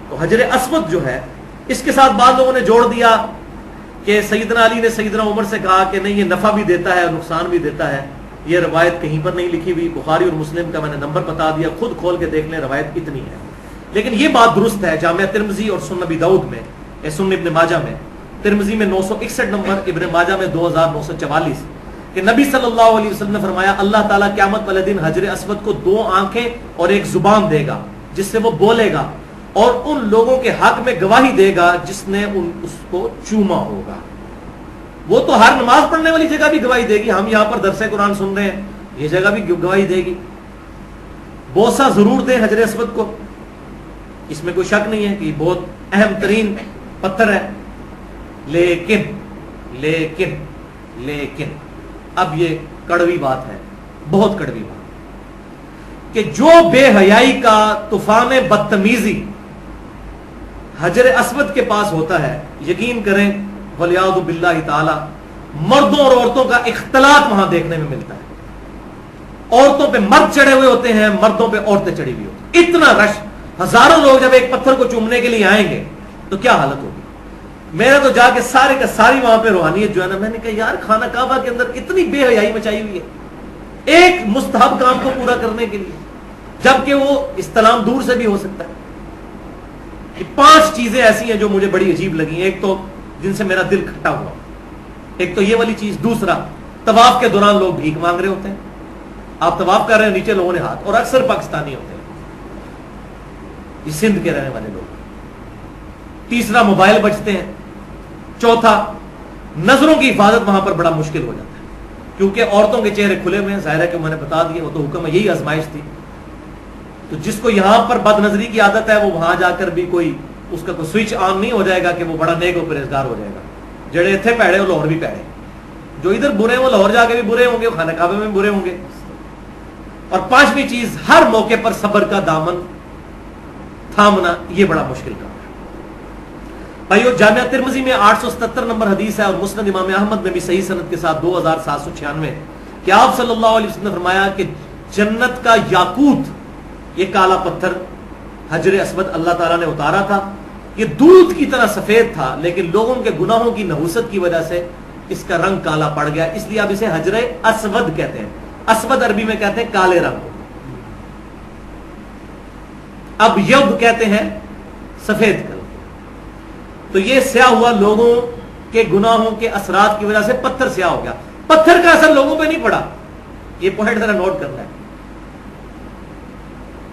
تو حجر اسود جو ہے, اس کے ساتھ بعض لوگوں نے جوڑ دیا کہ سیدنا علی نے سیدنا عمر سے کہا کہ نہیں, یہ نفع بھی دیتا ہے اور نقصان بھی دیتا ہے. یہ روایت کہیں پر نہیں لکھی ہوئی. بخاری اور مسلم کا میں نے نمبر بتا دیا, خود کھول کے دیکھ لیں, روایت اتنی ہے. لیکن یہ بات درست ہے, جامعہ ترمذی اور سنن ابی داؤد میں, سنن ابن ماجہ میں, ترمذی میں 961 نمبر, ابن ماجہ میں 2944, کہ نبی صلی اللہ علیہ وسلم نے فرمایا, اللہ تعالیٰ قیامت والے دن حجر اسود کو 2 آنکھیں اور 1 زبان دے گا جس سے وہ بولے گا, اور ان لوگوں کے حق میں گواہی دے گا جس نے اس کو چوما ہوگا. وہ تو ہر نماز پڑھنے والی جگہ بھی گواہی دے گی. ہم یہاں پر درس قرآن سن رہے ہیں, یہ جگہ بھی گواہی دے گی. بوسہ ضرور دیں حجر اسود کو, اس میں کوئی شک نہیں ہے کہ بہت اہم ترین پتھر ہے. لیکن لیکن لیکن اب یہ کڑوی بات ہے, بہت کڑوی بات, کہ جو بے حیائی کا طوفان بدتمیزی حجر اسود کے پاس ہوتا ہے, یقین کریں ولیعوذ باللہ تعالی, مردوں اور عورتوں کا اختلاط وہاں دیکھنے میں ملتا ہے. عورتوں پہ مرد چڑھے ہوئے ہوتے ہیں, مردوں پہ عورتیں چڑھی ہوئی ہوتی ہیں. اتنا رش, ہزاروں لوگ جب ایک پتھر کو چومنے کے لیے آئیں گے تو کیا حالت ہوگی. میرا تو جا کے سارے کا ساری وہاں پہ روحانیت جو ہے نا, میں نے کہا یار خانہ کعبہ کے اندر اتنی بے حیائی مچائی ہوئی ہے ایک مستحب کام کو پورا کرنے کے لیے, جبکہ وہ استلام دور سے بھی ہو سکتا ہے. یہ 5 چیزیں ایسی ہیں جو مجھے بڑی عجیب لگی. ایک تو جن سے میرا دل کھٹا ہوا. ایک تو یہ والی چیز. دوسرا طواف کے دوران لوگ بھیک مانگ رہے ہوتے ہیں. آپ طواف کر رہے ہیں, نیچے لوگوں نے ہاتھ, اور اکثر پاکستانی ہوتے ہیں, یہ سندھ کے رہنے والے لوگ. تیسرا موبائل بجتے ہیں. چوتھا نظروں کی حفاظت وہاں پر بڑا مشکل ہو جاتا ہے, کیونکہ عورتوں کے چہرے کھلے ہوئے ہیں. ظاہر ہے کہ میں نے بتا دیا, وہ تو حکم ہے, یہی آزمائش تھی. تو جس کو یہاں پر بد نظری کی عادت ہے وہ وہاں جا کر بھی کوئی اس کا کوئی سوئچ آن نہیں ہو جائے گا کہ وہ بڑا نیک و پرہیزگار ہو جائے گا. جڑے اتنے پیڑے وہ لاہور بھی پیڑے, جو ادھر برے ہیں وہ لاہور جا کے بھی برے ہوں گے, وہ خانہ کعبہ میں بھی برے ہوں گے. اور پانچویں چیز, ہر موقع پر صبر کا دامن تھامنا, یہ بڑا مشکل کام ہے. بھائیو, جامعہ ترمذی میں 877 نمبر حدیث ہے, اور مسند امام احمد میں بھی صحیح سند کے ساتھ 2796 کہ آپ صلی اللہ علیہ وسلم نے فرمایا کہ جنت کا یاقوت, یہ کالا پتھر حجر اسود اللہ تعالیٰ نے اتارا تھا. یہ دودھ کی طرح سفید تھا, لیکن لوگوں کے گناہوں کی نحوست کی وجہ سے اس کا رنگ کالا پڑ گیا, اس لیے اب اسے حجر اسود کہتے ہیں. اسود عربی میں کہتے ہیں کالے رنگ. اب یب کہتے ہیں سفید کلر. تو یہ سیاہ ہوا لوگوں کے گناہوں کے اثرات کی وجہ سے پتھر سیاہ ہو گیا. پتھر کا اثر لوگوں پہ نہیں پڑا, یہ پوائنٹ ذرا نوٹ کرنا ہے.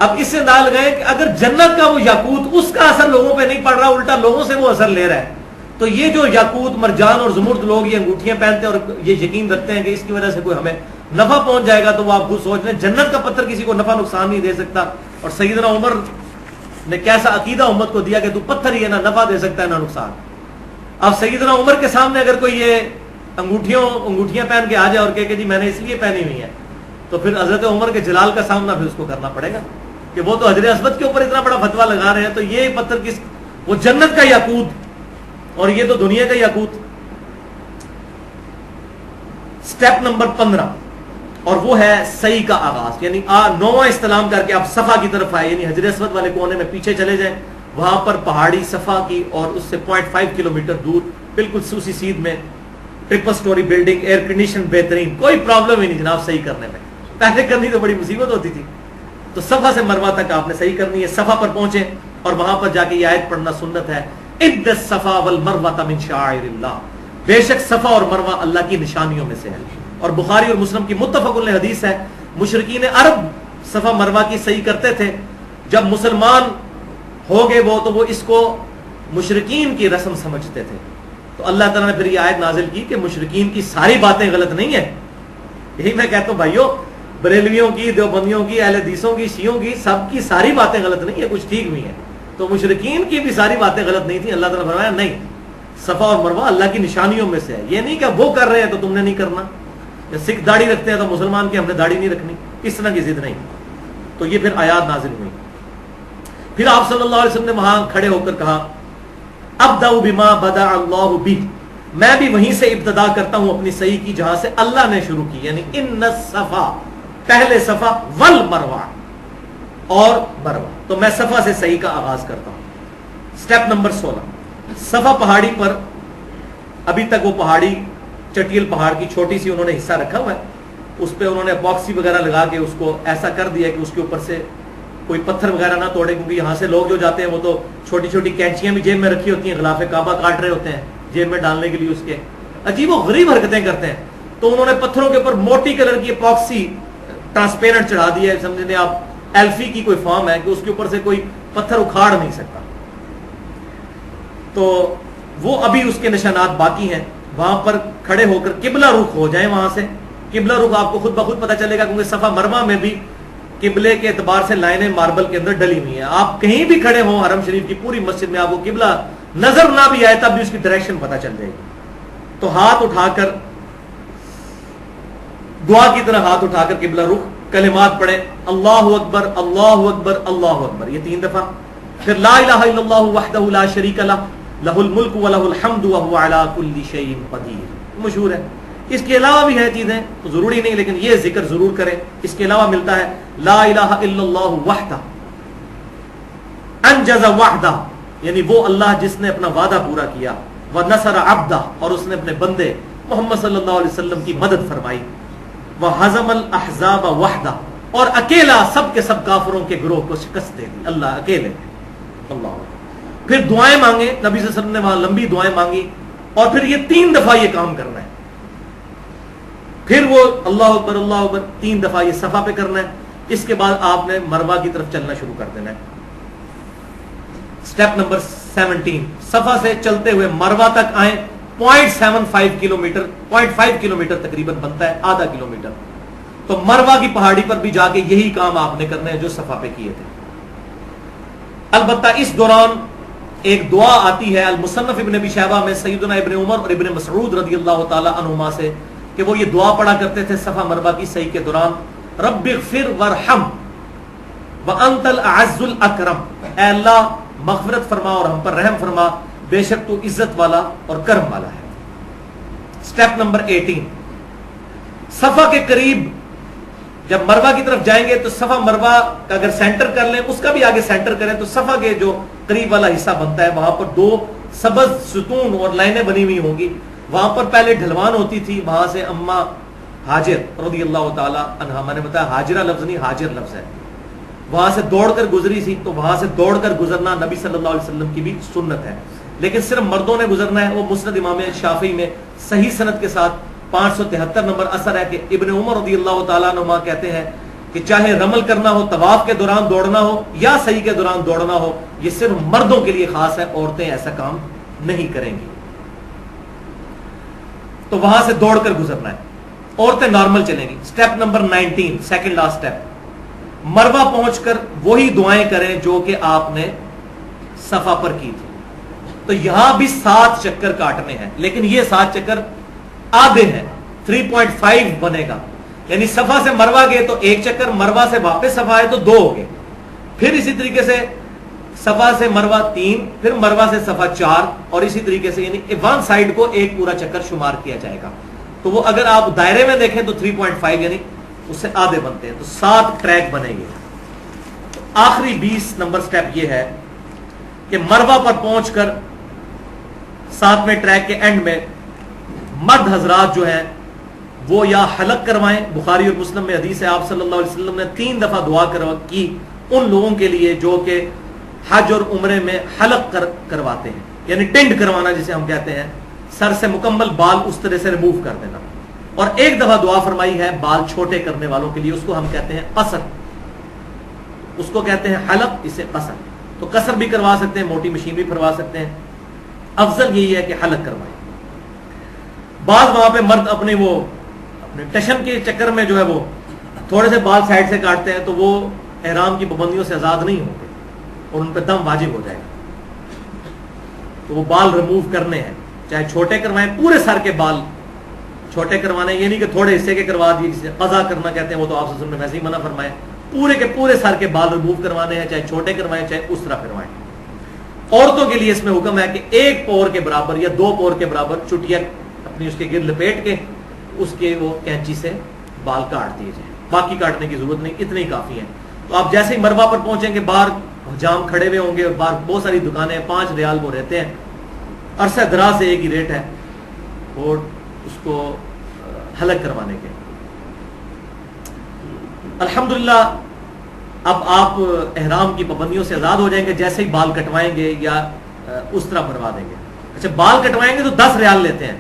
اب اس سے ڈال گئے کہ اگر جنت کا وہ یاقوت, اس کا اثر لوگوں پہ نہیں پڑ رہا, الٹا لوگوں سے وہ اثر لے رہا ہے, تو یہ جو یاقوت, مرجان اور زمرد لوگ یہ انگوٹھیاں پہنتے ہیں اور یہ یقین رکھتے ہیں کہ اس کی وجہ سے کوئی ہمیں نفع پہنچ جائے گا, تو وہ آپ خود سوچ لیں جنت کا پتھر کسی کو نفع نقصان نہیں دے سکتا. اور سیدنا عمر نے کیسا عقیدہ امت کو دیا کہ تو پتھر ہی ہے, نہ نفع دے سکتا ہے نہ نقصان. اب سیدنا عمر کے سامنے اگر کوئی یہ انگوٹھیاں پہن کے آ جائے اور کہے کہ جی میں نے اس لیے پہنی ہوئی ہے, تو پھر حضرت عمر کے جلال کا سامنا پھر اس کو کرنا پڑے گا کہ وہ تو حجر اسود کے اوپر اتنا بڑا فتوا لگا رہے ہیں, تو یہ پتھر کس, وہ جنت کا یاقوت اور یہ تو دنیا کا یاقوت. سٹیپ نمبر 15, اور وہ ہے صحیح کا آغاز, یعنی 9واں استلام کر کے آپ صفا کی طرف آئے, یعنی حجر اسود والے کونے میں پیچھے چلے جائیں. وہاں پر پہاڑی صفا کی اور اس سے 0.5 کلومیٹر دور بالکل سوسی سیدھ میں triple story building, air condition بہترین, کوئی پرابلم ہی نہیں جناب صحیح کرنے میں. پہلے کرنی تو بڑی مصیبت ہوتی تھی. تو صفا سے مروہ تک آپ نے صحیح کرنی ہے. صفا پر پہنچے اور وہاں پر جا کے یہ آیت پڑھنا سنت ہے, ان الصفا والمروہ من شعائر اللہ, بے شک صفا اور مروہ اللہ کی نشانیوں میں سے ہے. اور بخاری اور مسلم کی متفق علیہ حدیث ہے, مشرکین عرب صفا مروہ کی صحیح کرتے تھے. جب مسلمان ہو گئے وہ, تو وہ اس کو مشرکین کی رسم سمجھتے تھے. تو اللہ تعالیٰ نے پھر یہ آیت نازل کی کہ مشرکین کی ساری باتیں غلط نہیں ہیں. یہی میں کہتا ہوں بھائیو, بریلویوں کی, دیوبندیوں کی, اہل حدیثوں کی, شیعوں کی, سب کی ساری باتیں غلط نہیں ہیں, کچھ ٹھیک بھی ہیں. تو مشرکین کی بھی ساری باتیں غلط نہیں تھیں. اللہ تعالیٰ نے فرمایا نہیں, صفا اور مروہ اللہ کی نشانیوں میں سے ہے. یہ نہیں کہ وہ کر رہے ہیں تو تم نے نہیں کرنا, یا سکھ داڑھی رکھتے ہیں تو مسلمان کی ہم نے داڑھی نہیں رکھنی, اس طرح کی ضد نہیں. تو یہ پھر آیات نازل ہوئی. پھر آپ صلی اللہ علیہ وسلم نے وہاں کھڑے ہو کر کہا, ابدأ بما بدأ اللہ بہ, میں بھی وہیں سے ابتدا کرتا ہوں اپنی صحیح کی جہاں سے اللہ نے شروع کی, یعنی ان الصفا, پہلے صفا, والمروہ, اور مروہ. تو میں صفا سے صحیح کا آغاز کرتا ہوں. سٹیپ نمبر 16, صفا پہاڑی پر, ابھی تک وہ پہاڑی چٹیل پہاڑ کی چھوٹی سی انہوں نے حصہ رکھا ہوا ہے, اس پہ انہوں نے اپاکسی وغیرہ لگا کے اس کو ایسا کر دیا کہ اس کے اوپر سے کوئی پتھر وغیرہ نہ توڑے, کیونکہ یہاں سے لوگ جو جاتے ہیں وہ تو چھوٹی چھوٹی کینچیاں بھی جیب میں رکھی ہوتی ہیں, غلاف کعبہ کاٹ رہے ہوتے ہیں جیب میں ڈالنے کے لیے, اس کے عجیب و غریب حرکتیں کرتے ہیں. تو انہوں نے پتھروں کے اوپر موٹی کلر کی اپاکسی ٹرانسپیرنٹ چڑھا دی ہے, سمجھ لیں آپ ایلفی کی کوئی فارم ہے کہ اس کے اوپر سے کوئی پتھر اکھاڑ نہیں سکتا. تو وہ ابھی اس کے نشانات باقی ہیں. وہاں پر کھڑے ہو کر قبلہ رخ ہو جائیں, وہاں سے قبلہ رخ آپ کو خود بخود پتہ چلے گا, کیونکہ صفا مروہ میں بھی قبلے کے اعتبار سے لائنیں ماربل کے اندر ڈلی ہوئی ہیں. آپ کہیں بھی کھڑے ہوں حرم شریف کی پوری مسجد میں, آپ کو قبلہ نظر نہ بھی آئے تب بھی اس کی ڈائریکشن پتہ چل جائے گی. تو ہاتھ اٹھا کر دعا کی طرح ہاتھ اٹھا کر قبلہ رخ, کلمات پڑھیں, اللہ اکبر اللہ اکبر اللہ اکبر, یہ 3 دفعہ. پھر لا الہ الا اللہ وحدہ لا شریک لہ لہ الملک ولہ الحمد وہو علی کل شیء قدیر, مشہور ہے. اس کے علاوہ بھی ہے چیزیں, تو ضروری نہیں, لیکن یہ ذکر ضرور کریں. اس کے علاوہ ملتا ہے لا الہ الا اللہ وحدہ انجز وعدہ, یعنی وہ اللہ جس نے اپنا وعدہ پورا کیا, ونصر عبدہ, اور اس نے اپنے بندے محمد صلی اللہ علیہ وسلم کی مدد فرمائی, وہزم الاحزاب وحدہ, اور اکیلا سب کے سب کافروں کے گروہ کو شکست دے دی, اللہ اکیلے. اللہ. پھر دعائیں مانگے, نبی صلی اللہ علیہ وسلم نے وہاں لمبی دعائیں مانگی, اور پھر یہ 3 دفعہ یہ کام کرنا ہے. پھر وہ اللہ اکبر 3 دفعہ یہ صفا پہ کرنا ہے. اس کے بعد آپ نے مروہ کی طرف چلنا شروع کر دینا ہے. سٹیپ نمبر 17، صفا سے چلتے ہوئے مروہ تک آئیں. 0.75 کلومیٹر 0.5 کلومیٹر تقریباً بنتا ہے، آدھا کلومیٹر. تو مروہ کی پہاڑی پر بھی جا کے یہی کام آپ نے کرنا ہے جو صفا پہ کیے تھے. البتہ اس دوران ایک دعا آتی ہے المصنف ابن ابی شیبہ میں سیدنا ابن عمر اور ابن مسعود رضی اللہ تعالی عنہما سے کہ وہ یہ دعا پڑھا کرتے تھے صفا مروہ کی سعی کے دوران، رب اغفر وارحم وانت الاعز الاکرم، اے اللہ مغفرت فرما اور ہم پر رحم فرما، بے شک تو عزت والا اور کرم والا ہے. سٹیپ نمبر 18، صفا کے قریب جب مروہ کی طرف جائیں گے تو صفا مروہ کا اگر سینٹر کر لیں، اس کا بھی آگے سینٹر کریں تو صفا کے جو قریب والا حصہ بنتا ہے وہاں پر 2 سبز ستون اور لائنیں بنی ہوئی ہوں گی. وہاں پر پہلے ڈھلوان ہوتی تھی، وہاں سے اما ہاجر رضی اللہ تعالی عنہا، میں نے بتایا ہاجرہ لفظ نہیں ہاجر لفظ ہے، وہاں سے دوڑ کر گزری تھی. تو وہاں سے دوڑ کر گزرنا نبی صلی اللہ علیہ وسلم کی بھی سنت ہے، لیکن صرف مردوں نے گزرنا ہے. وہ مسند امام شافعی میں صحیح سند کے ساتھ 573 نمبر اثر ہے کہ ابن عمر رضی اللہ تعالیٰ عنہ کہتے ہیں کہ چاہے رمل کرنا ہو، طواف کے دوران دوڑنا ہو یا سعی کے دوران دوڑنا ہو، یہ صرف مردوں کے لیے خاص ہے، عورتیں ایسا کام نہیں کریں گی. تو وہاں سے دوڑ کر گزرنا ہے، عورتیں نارمل چلیں گی. Step number 19، second last step, Marwa پہنچ کر وہی دعائیں کریں جو کہ آپ نے صفا پر کی تھی. تو یہاں بھی 7 چکر کاٹنے ہیں، لیکن یہ 7 چکر آدھے ہیں، 3.5 بنے گا. یعنی صفا سے مروہ گئے تو 1 چکر، مروہ سے واپس صفا آئے تو 2 ہو گئے. پھر اسی طریقے سے صفا سے مروہ 3، پھر مروہ سے صفا 4، اور اسی طریقے سے یعنی ون سائڈ کو ایک پورا چکر شمار کیا جائے گا. تو وہ اگر آپ دائرے میں دیکھیں تو 3.5 یعنی اس سے آدھے بنتے ہیں. تو 7 ٹریک بنے گے. تو آخری 20 نمبر سٹیپ یہ ہے کہ مروہ پر پہنچ کر 7ویں ٹریک کے اینڈ میں مرد حضرات جو ہیں وہ یا حلق کروائیں. بخاری اور مسلم میں حدیث ہے، آپ صلی اللہ علیہ وسلم نے 3 دفعہ دعا کی ان لوگوں کے لیے جو کہ حج اور عمرے میں حلق کرواتے ہیں، یعنی ٹینڈ کروانا جسے ہم کہتے ہیں، سر سے مکمل بال اس طرح سے ریموو کر دینا. اور 1 دفعہ دعا فرمائی ہے بال چھوٹے کرنے والوں کے لیے، اس کو ہم کہتے ہیں قصر، اس کو کہتے ہیں حلق، اسے قصر. تو قصر بھی کروا سکتے ہیں، موٹی مشین بھی پھروا سکتے ہیں. افضل یہی ہے کہ حلق کروائیں. بعض وہاں پہ مرد اپنے ٹشن کے چکر میں جو ہے وہ تھوڑے سے بال سائڈ سے کاٹتے ہیں تو وہ احرام کی پابندیوں سے آزاد نہیں ہوتے اور ان پہ دم واجب ہو جائے گا. تو وہ بال ریموو کرنے ہیں، چاہے چھوٹے کروائیں، پورے سر کے بال چھوٹے کروانے، یہ نہیں کہ تھوڑے حصے کے کروا دیے جسے قضا کرنا کہتے ہیں، وہ تو آپ نے ویسے ہی منع فرمائے. پورے کے پورے سر کے بال ریموو کروانے ہیں، چاہے چھوٹے کروائیں چاہے اس طرح کروائیں. عورتوں کے لیے اس میں حکم ہے کہ 1 پور کے برابر یا 2 پور کے برابر چٹیا اپنی اس کے گرد لپیٹ کے اس کے وہ کینچی سے بال کاٹ دیے جائیں. باقی کاٹنے کی ضرورت نہیں، اتنے ہی کافی ہیں. تو آپ جیسے ہی مروہ پر پہنچیں گے باہر جام کھڑے ہوئے ہوں گے، باہر بہت ساری دکانیں، 5 ریال وہ رہتے ہیں، عرصہ دراز سے ایک ہی ریٹ ہے اور اس کو حلق کروانے کے. الحمدللہ اب آپ احرام کی پابندیوں سے آزاد ہو جائیں گے جیسے ہی بال کٹوائیں گے یا اس طرح بھروا دیں گے. اچھا بال کٹوائیں گے تو 10 ریال لیتے ہیں،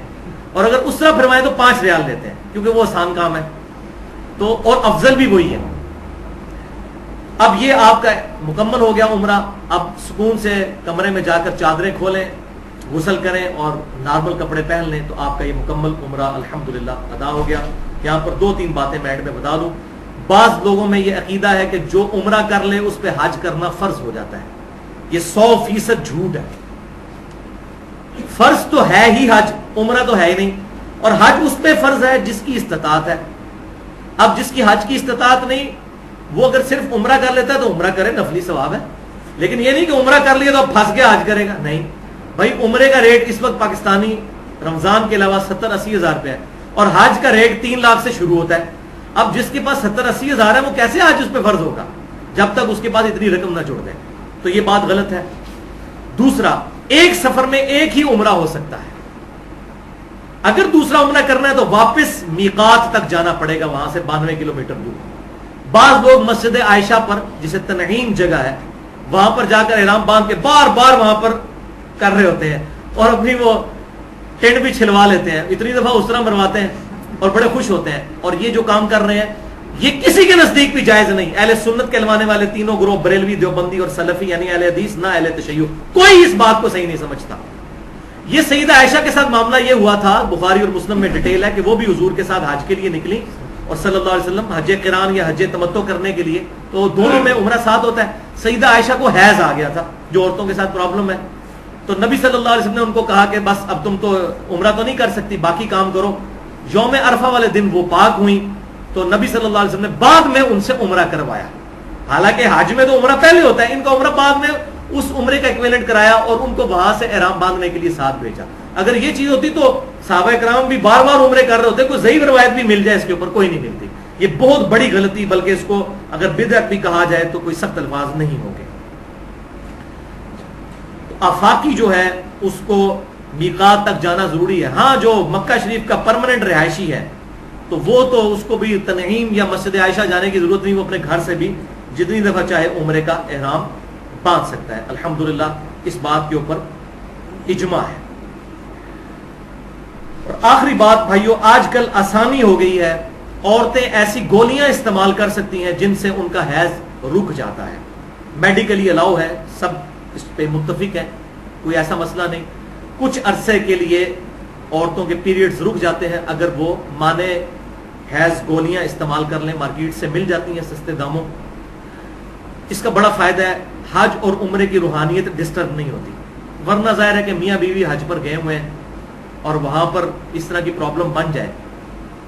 اور اگر اس طرح بھروائیں تو 5 ریال لیتے ہیں، کیونکہ وہ آسان کام ہے. تو اور افضل بھی وہی ہے. اب یہ آپ کا مکمل ہو گیا عمرہ. اب سکون سے کمرے میں جا کر چادریں کھولیں، غسل کریں اور نارمل کپڑے پہن لیں، تو آپ کا یہ مکمل عمرہ الحمدللہ ادا ہو گیا. یہاں پر 2-3 باتیں میں اینڈ میں بتا دوں. بعض لوگوں میں یہ عقیدہ ہے کہ جو عمرہ کر لے اس پہ حج کرنا فرض ہو جاتا ہے. یہ 100% جھوٹ ہے. فرض تو ہے ہی حج، عمرہ تو ہے ہی نہیں. اور حج اس پہ فرض ہے جس کی استطاعت ہے. اب جس کی حج کی استطاعت نہیں، وہ اگر صرف عمرہ کر لیتا ہے تو عمرہ کرے، نفلی ثواب ہے. لیکن یہ نہیں کہ عمرہ کر لیا تو اب پھنس گیا حج کرے گا، نہیں بھائی. عمرے کا ریٹ اس وقت پاکستانی رمضان کے علاوہ 70-80 ہزار روپے ہے، اور حج کا ریٹ 3 لاکھ سے شروع ہوتا ہے. اب جس کے پاس 70-80 ہزار ہے وہ کیسے حج اس پہ فرض ہوگا جب تک اس کے پاس اتنی رقم نہ جوڑ دے. تو یہ بات غلط ہے. دوسرا، ایک سفر میں ایک ہی عمرہ ہو سکتا ہے. اگر دوسرا عمرہ کرنا ہے تو واپس میقات تک جانا پڑے گا، وہاں سے 92 کلومیٹر دور. بعض لوگ مسجد عائشہ پر جسے تنعیم جگہ ہے وہاں پر جا کر احرام باندھ کے بار بار وہاں پر کر رہے ہوتے ہیں اور اپنی وہ ٹینٹ بھی چھلوا لیتے ہیں, اتنی دفعہ اس طرح مرواتے ہیں اور بڑے خوش ہوتے ہیں. اور یہ جو کام کر رہے ہیں یہ کسی کے نزدیک بھی جائز نہیں. اہل سنت کہلوانے والے تینوں گروہ, بریلوی, دیوبندی اور سلفی یعنی اہل حدیث, نہ اہل تشیع, کوئی اس بات کو صحیح نہیں سمجھتا. یہ سیدہ عائشہ کے ساتھ معاملہ یہ ہوا تھا, بخاری اور مسلم میں ڈیٹیل ہے کہ وہ بھی حضور کے ساتھ حج کے لیے نکلی اور صلی اللہ علیہ وسلم حج قران یا حج تمتع کرنے کے لیے, تو دونوں میں عمرہ ساتھ ہوتا ہے. سیدہ عائشہ کو حیض آ گیا تھا, جو عورتوں کے ساتھ پرابلم ہے, تو نبی صلی اللہ علیہ وسلم نے ان کو کہا کہ بس اب تم تو عمرہ تو نہیں کر سکتی, باقی کام کرو. یوم عرفہ والے دن وہ پاک ہوئی تو نبی صلی اللہ علیہ وسلم نے بعد میں ان سے عمرہ کروایا. حالانکہ حج میں تو عمرہ پہلے ہوتا ہے, ان کا عمرہ بعد میں اس عمرے کا ایکویلنٹ کرایا اور ان کو وہاں سے احرام باندھنے کے لیے ساتھ بھیجا. اگر یہ چیز ہوتی تو صحابہ کرام بھی بار بار عمرے کر رہے ہوتے, کوئی ضعیف روایت بھی مل جائے اس کے اوپر, کوئی نہیں ملتی. یہ بہت بڑی غلطی, بلکہ اس کو اگر بدعت بھی کہا جائے تو کوئی سخت الفاظ نہیں ہوں گے. آفاقی جو ہے اس کو میقات تک جانا ضروری ہے. ہاں جو مکہ شریف کا پرماننٹ رہائشی ہے تو وہ تو اس کو بھی تنعیم یا مسجد عائشہ جانے کی ضرورت نہیں, وہ اپنے گھر سے بھی جتنی دفعہ چاہے عمرے کا احرام باندھ سکتا ہے. الحمدللہ اس بات کے اوپر اجماع ہے. اور آخری بات بھائیو, آج کل آسانی ہو گئی ہے, عورتیں ایسی گولیاں استعمال کر سکتی ہیں جن سے ان کا حیض رک جاتا ہے. میڈیکلی الاؤ ہے, سب اس پہ متفق ہے, کوئی ایسا مسئلہ نہیں. کچھ عرصے کے لیے عورتوں کے پیریڈز رک جاتے ہیں اگر وہ مانے حیض گولیاں استعمال کر لیں, مارکیٹ سے مل جاتی ہیں سستے داموں. اس کا بڑا فائدہ ہے, حج اور عمرے کی روحانیت ڈسٹرب نہیں ہوتی. ورنہ ظاہر ہے کہ میاں بیوی حج پر گئے ہوئے ہیں اور وہاں پر اس طرح کی پرابلم بن جائے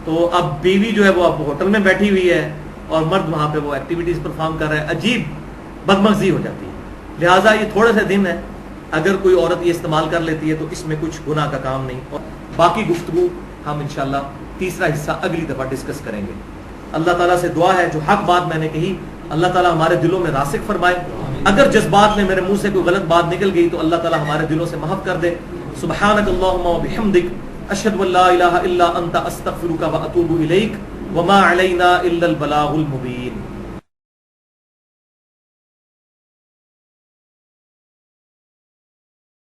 تو اب بیوی جو ہے وہ اب ہوٹل میں بیٹھی ہوئی ہے اور مرد وہاں پہ وہ ایکٹیویٹیز پرفارم کر رہا ہے, عجیب بدمغزی ہو جاتی ہے. لہٰذا یہ تھوڑے سے دن ہے, اگر کوئی عورت یہ استعمال کر لیتی ہے تو اس میں کچھ گناہ کا کام نہیں. اور باقی گفتگو ہم انشاءاللہ تیسرا حصہ اگلی دفعہ ڈسکس کریں گے. اللہ تعالیٰ سے دعا ہے جو حق بات میں نے کہی اللہ تعالیٰ ہمارے دلوں میں راسخ فرمائے. اگر جذبات میں میرے منہ سے کوئی غلط بات نکل گئی تو اللہ تعالیٰ ہمارے دلوں سے محف کر دے. سبحانک اللہم و بحمدک, اشہد ان لا الہ الا انت, استغفرک و اتوب الیک, وما علینا الا البلاغ المبین.